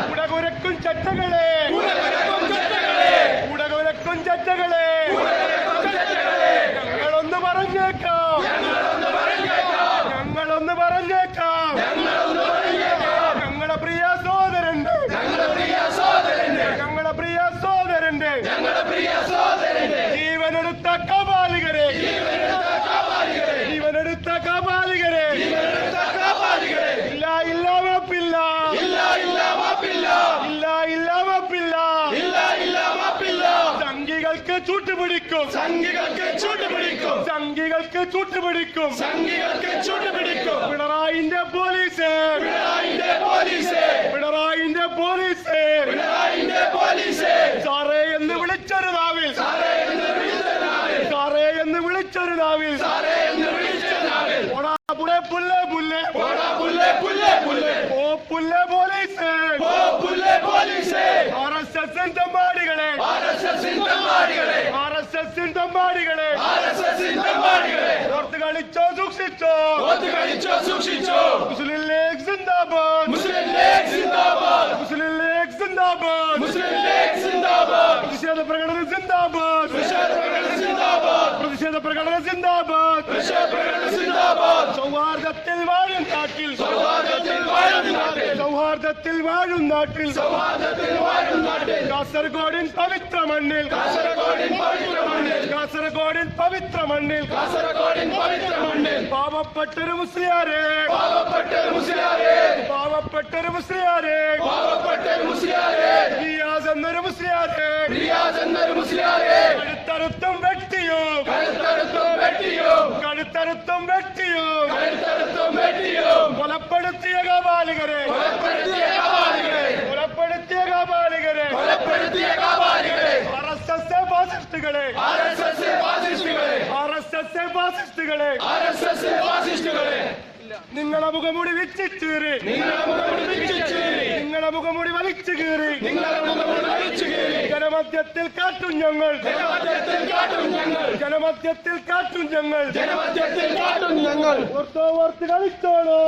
ഉടകുരക്കും ചട്ടകളെ ഞങ്ങളൊന്ന് പറഞ്ഞേക്കാം ഞങ്ങളുടെ പ്രിയ സോദരന്റെ ജീവനെടുത്ത കപാലികരെ ഇല്ല മാപ്പില്ല സംഘികൾക്ക് ചൂട്ടുപിടിക്കും പിണറായിന്റെ പോലീസ് സാറേ എന്ന് വിളിച്ചൊരു നാവിൽ പുല്ലേ പോലീസ് RSS തമ്മാടികളെ ഓർത്ത് കളിച്ചോ സൂക്ഷിച്ചോ മുസ്ലിം ലീഗ് സിന്ദാബാദ് പ്രതിഷേധ പ്രകടനം സിന്ദാബാദ് സൗഹാർദ്ദത്തിൽ വാഴും നാട്ടിൽ കാസർഗോഡിൻ പവിത്ര മണ്ണിൽ പാവപ്പെട്ടൊരു മുസ്ലിയാരെ റിയാസ് എന്നൊരു മുസ്ലിയാരെ കഴുത്തറുത്തും വെട്ടിയും കൊലപ്പെടുത്തിയ കാപാലികരെ RSS ഫാസിസ്റ്റുകളെ നിങ്ങളെ മുഖമുടി വിച്ചിച്ചേറി വലിച്ചു കീറി ജനമധ്യത്തിൽ കാട്ടും ഞങ്ങൾ ഓർത്ത് കളിച്ചോളൂ